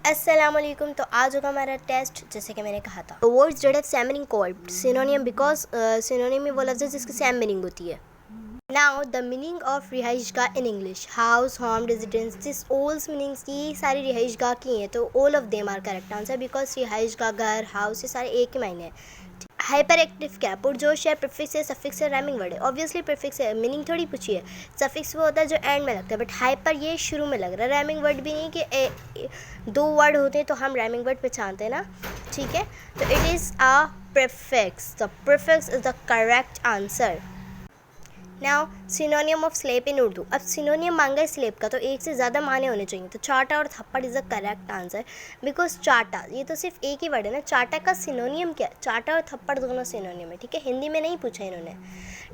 अस्सलामुअलैकुम। तो आज होगा हमारा टेस्ट, जैसे कि मैंने कहा था। Words that same meaning called synonym because synonym में वो लफ्ज़ है जिसकी सेम मीनिंग होती है। नाउ द मीनिंग ऑफ रिहाइशगाह in English, house, home, residence, this all's meanings, ये सारी रिहाइशगाह की हैं, तो all of them are correct answer because रिहाइशगाह, घर, हाउस, ये सारे एक ही मायने हैं। हाइपर एक्टिव क्या, पुरजोश है, प्रीफिक्स है, सफिक्स है, राइमिंग वर्ड है। ऑब्वियसली प्रीफिक्स है, मीनिंग थोड़ी पूछी है। सफिक्स वो होता है जो एंड में लगता है, बट हाइपर ये शुरू में लग रहा है। राइमिंग वर्ड भी नहीं कि दो वर्ड होते हैं तो हम राइमिंग वर्ड पहचानते हैं ना, ठीक है। तो it is a prefix, the prefix is the correct answer. Now synonym of slap in Urdu. अब सिनोनियम मांगा है स्लेप का, तो एक से ज़्यादा माने होने चाहिए। तो चाटा और थप्पड़ is the correct answer because चाटा ये तो सिर्फ एक ही वर्ड है ना। चाटा का सिनोनियम क्या है? चाटा और थप्पड़ दोनों सिनोनियम है, ठीक है। हिंदी में नहीं पूछा इन्होंने।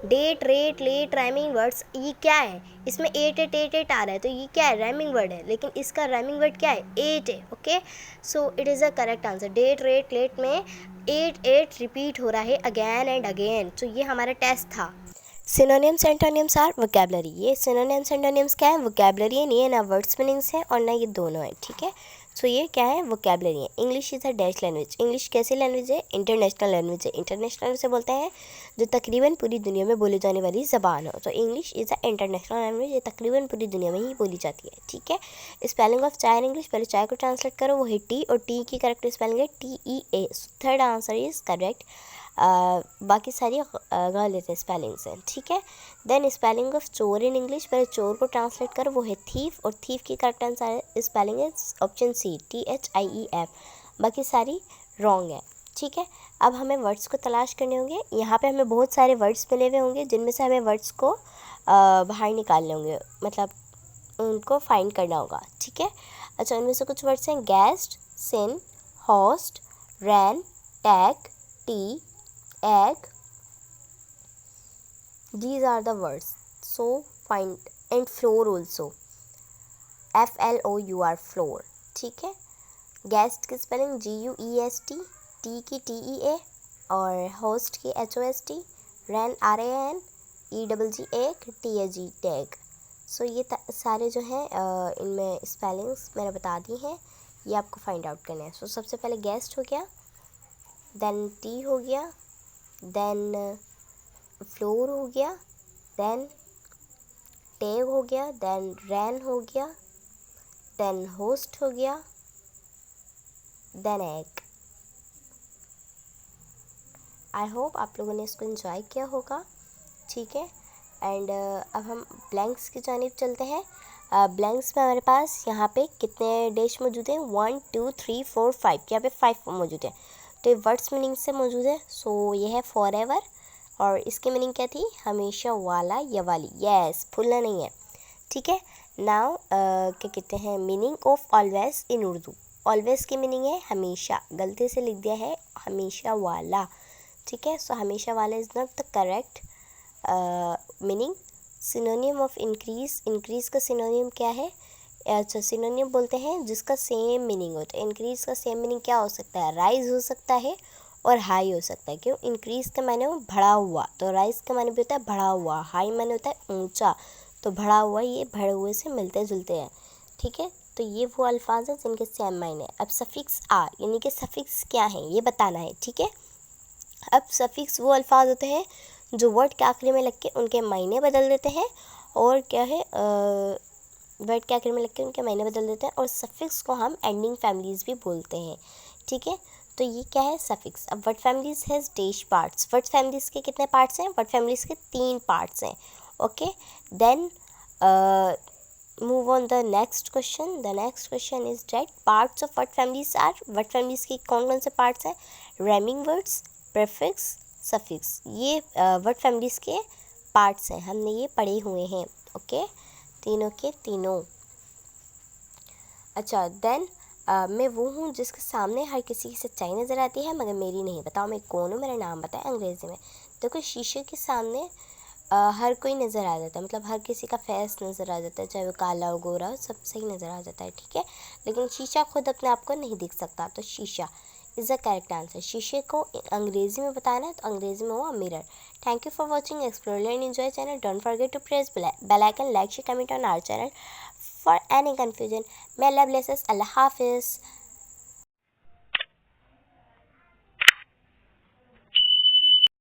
Date, rate, late, rhyming words, ये क्या है? इसमें एट एट एट एट आ रहा है, तो ये क्या है? राइमिंग वर्ड है, लेकिन इसका राइमिंग वर्ड क्या है? एट है, okay. So it is the correct answer. Date, rate, late में एट एट रिपीट हो रहा है अगेन एंड अगेन। तो ये हमारा टेस्ट था। Synonyms antonyms or vocabulary. ये सिनोनिम्स एंटोनिम्स क्या है? वोकैबलरी है, नहीं है ना वर्ड्स मीनिंग्स है और ना ये दोनों है, ठीक है। सो ये क्या है? वोकैबलरी है। English is a dash language. English कैसी लैंग्वेज है? इंटरनेशनल लैंग्वेज है। इंटरनेशनल से बोलते हैं जो तकरीबन पूरी दुनिया में बोली जाने वाली ज़बान हो। तो English is a international language, ये तकरीबन पूरी दुनिया में ही बोली जाती है, ठीक है। स्पेलिंग ऑफ चाय इन इंग्लिश, पहले चाय को ट्रांसलेट करो, वो है टी, और टी की करेक्ट स्पेलिंग है TEA। Third answer is correct. बाकी सारी गलत है स्पेलिंग्स हैं, ठीक है। देन स्पेलिंग ऑफ चोर इन इंग्लिश, पहले चोर को ट्रांसलेट करो, वो है थीफ, और थीफ की करेक्ट आंसर स्पेलिंग है ऑप्शन C THIEF। बाकी सारी रॉन्ग है, ठीक है। अब हमें वर्ड्स को तलाश करने होंगे। यहाँ पे हमें बहुत सारे वर्ड्स मिले हुए होंगे जिनमें से हमें वर्ड्स को बाहर निकालने होंगे, मतलब उनको फाइंड करना होगा, ठीक है। अच्छा, उनमें से कुछ वर्ड्स हैं guest, sin, host, ran, tag, tea, egg. These are the words. So find, and floor also. FLOUR floor, ठीक है। गेस्ट की स्पेलिंग GUEST, टी की TEA, और होस्ट की HOST, रैन RAN, EGG TAG टैग। सो ये सारे जो हैं इनमें स्पेलिंग्स मैंने बता दी हैं, ये आपको फाइंड आउट करना है। सो सबसे पहले गेस्ट हो गया, देन टी हो गया, देन फ्लोर हो गया, देन टैग हो गया, देन रैन हो गया, देन होस्ट हो गया, देन एग। आई होप आप लोगों ने इसको एंजॉय किया होगा, ठीक है। एंड अब हम ब्लैंक्स की जानिब चलते हैं। ब्लैंक्स में हमारे पास यहाँ पे कितने डैश मौजूद हैं? 1 2 3 4 5, यहाँ पे 5 मौजूद है। तो ये वर्ड्स मीनिंग से मौजूद है। सो ये है फॉर एवर, और इसकी मीनिंग क्या थी? हमेशा वाला या वाली, यस, भूलना नहीं है, ठीक है। नाउ क्या कहते हैं meaning of always in Urdu. Always की मीनिंग है हमेशा, गलती से लिख दिया है हमेशा वाला, ठीक है। सो हमेशा वाला is not the correct meaning. सिनोनियम of increase, increase का सिनोनियम क्या है? अच्छा, सिनोनियम बोलते हैं जिसका सेम मीनिंग होता है। इंक्रीज का सेम मीनिंग क्या हो सकता है? राइज हो सकता है और हाई हो सकता है। क्यों? इंक्रीज के माने हो बढ़ा हुआ, तो राइज के माने भी होता है बढ़ा हुआ, हाई माने होता है ऊंचा, तो बढ़ा हुआ ये बढ़े हुए से मिलते जुलते हैं, ठीक है। तो ये वो अल्फाज हैं जिनके सेम मायने। अब सफिक्स आ, यानी कि सफिक्स क्या है ये बताना है, ठीक है। अब सफिक्स वो अल्फाज होते हैं जो वर्ड के आखिरी में लग के उनके मायने बदल देते हैं, और क्या है वर्ड के आखिर में लग के उनके मायने बदल देते हैं, और सफिक्स को हम एंडिंग फैमिलीज़ भी बोलते हैं, ठीक है। तो ये क्या है? सफिक्स। अब word families has dash parts. Word families के कितने पार्ट्स हैं? वर्ड फैमिलीज़ के 3 पार्ट्स हैं, okay. Then move on the next question. The next question is that parts of word families are. Word families के कौन कौन से पार्ट्स हैं? राइमिंग वर्ड्स, प्रीफिक्स, सफिक्स, ये वर्ड फैमिलीज़ के पार्ट्स हैं, हमने ये पढ़े हुए हैं, ओके, तीनों के तीनों। अच्छा, देन मैं वो हूँ जिसके सामने हर किसी की सच्चाई नज़र आती है मगर मेरी नहीं। बताओ मैं कौन हूँ? मेरा नाम बताएं अंग्रेज़ी में। देखो, शीशे के सामने हर कोई नज़र आ जाता है, मतलब हर किसी का फेस नज़र आ जाता है, चाहे वो काला हो गोरा हो, सब सही नज़र आ जाता है, ठीक है। लेकिन शीशा खुद अपने आप को नहीं दिख सकता, तो शीशा इज़ द करेक्ट आंसर। शीशे को अंग्रेज़ी में बताना है तो अंग्रेज़ी में हुआ mirror. Thank you for watching explore learn enjoy channel. Don't forget to press bell icon, like share comment on our channel for any confusion. May Allah bless us. Allah Hafiz.